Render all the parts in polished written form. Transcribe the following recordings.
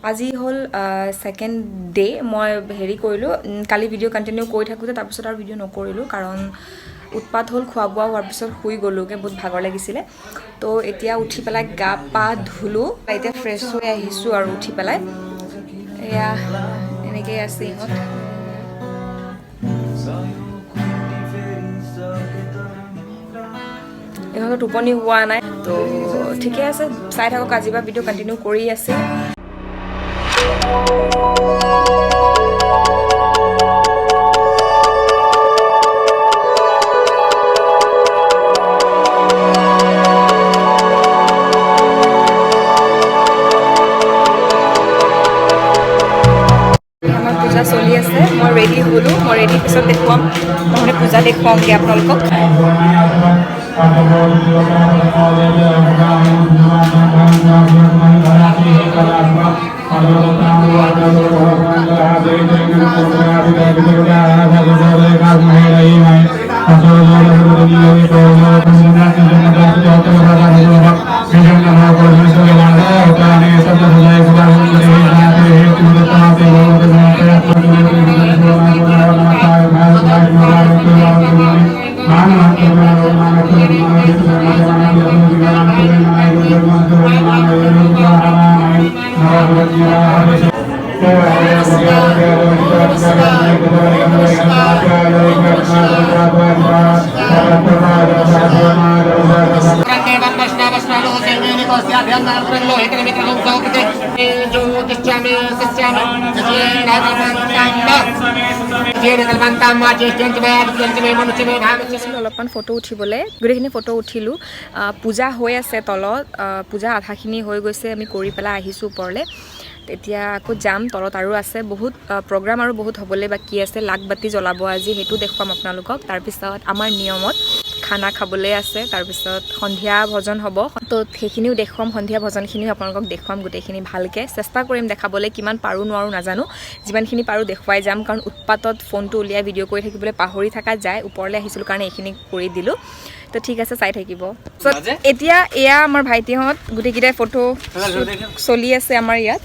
আজি হ'ল second day মই হেৰি কৰিলোঁ কালি ভিডিঅ' কণ্টিনিউ কৰি থাকোঁতে তাৰপিছত আৰু ভিডিঅ' নকৰিলোঁ কাৰণ উৎপাত হ'ল খোৱা বোৱা হোৱাৰ পিছত শুই গ'লোঁগৈ বহুত ভাগৰ লাগিছিলে তো এতিয়া উঠি পেলাই গা পা ধুলোঁ এতিয়া ফ্ৰেছ হৈ আহিছোঁ আৰু উঠি পেলাই এয়া এনেকৈ আছে ইহঁত ইহঁতৰ টোপনি হোৱা নাই তো ঠিকে আছে চাই থাকক আজি বা ভিডিঅ' কণ্টিনিউ কৰি আছে পূজা চলি আছে মই ৰেডি হ'লোঁ মই ৰেডি পিছত দেখুৱাম নহ'লে পূজা দেখুৱামগৈ আপোনালোকক অলপমান ফটো উঠিবলৈ গোটেইখিনি ফটো উঠিলোঁ পূজা হৈ আছে তলত পূজা আধাখিনি হৈ গৈছে আমি কৰি পেলাই আহিছোঁ ওপৰলৈ এতিয়া আকৌ যাম তলত আৰু আছে বহুত প্ৰগ্ৰাম আৰু বহুত হ'বলৈ বাকী আছে লাকবাতি জ্বলাব আজি সেইটো দেখুৱাম আপোনালোকক তাৰপিছত আমাৰ নিয়মত খানা খাবলৈ আছে তাৰপিছত সন্ধিয়া ভজন হ'ব তো সেইখিনিও দেখুৱাম সন্ধিয়া ভজনখিনিও আপোনালোকক দেখুৱাম গোটেইখিনি ভালকৈ চেষ্টা কৰিম দেখাবলৈ কিমান পাৰোঁ নোৱাৰোঁ নাজানো যিমানখিনি পাৰোঁ দেখুৱাই যাম কাৰণ উৎপাতত ফোনটো উলিয়াই ভিডিঅ' কৰি থাকিবলৈ পাহৰি থকা যায় ওপৰলৈ আহিছিলোঁ কাৰণে এইখিনি কৰি দিলোঁ তো ঠিক আছে চাই থাকিব এতিয়া এয়া আমাৰ ভাইটিহঁত গোটেইকেইটাই ফটো চলি আছে আমাৰ ইয়াত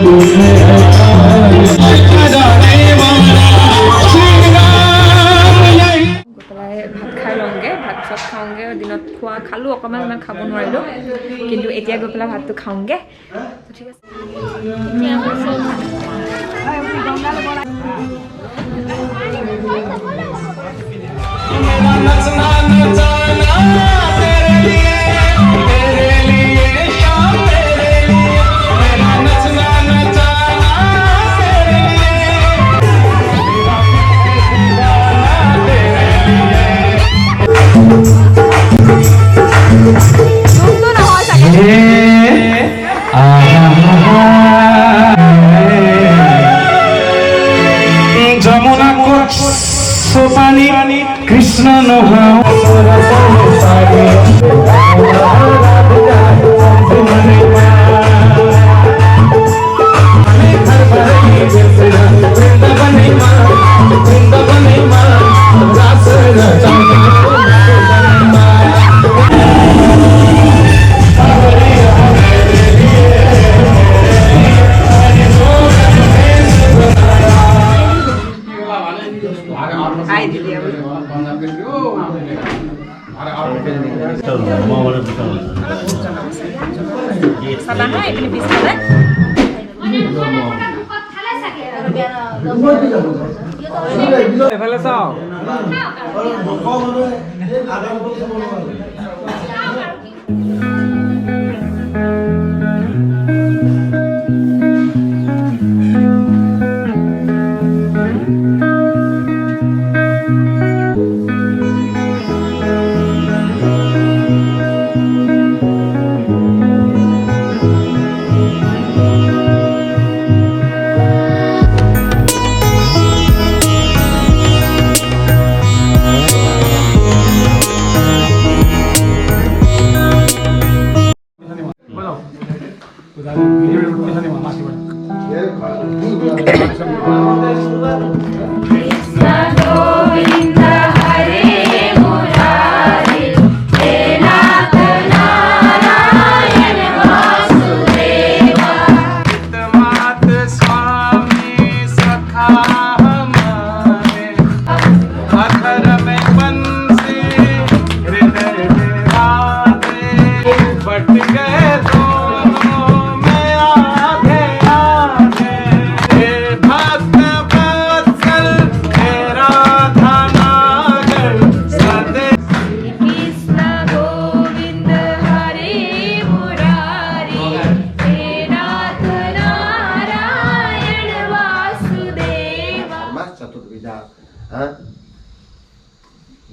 ভাত খাই লওঁগৈ ভাত চাত খাওঁগৈ দিনত খোৱা খালোঁ অকণমান ইমান খাব নোৱাৰিলোঁ কিন্তু এতিয়া গৈ পেলাই ভাতটো খাওঁগৈ ঠিক আছে যমুনা সোপানি কৃষ্ণ নহা Sabaha ini bisa kan?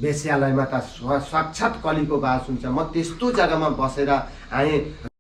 बेस्यालयमा त साक्षात् कलीको बास हुन्छ म त्यस्तो जग्गामा बसेर आएँ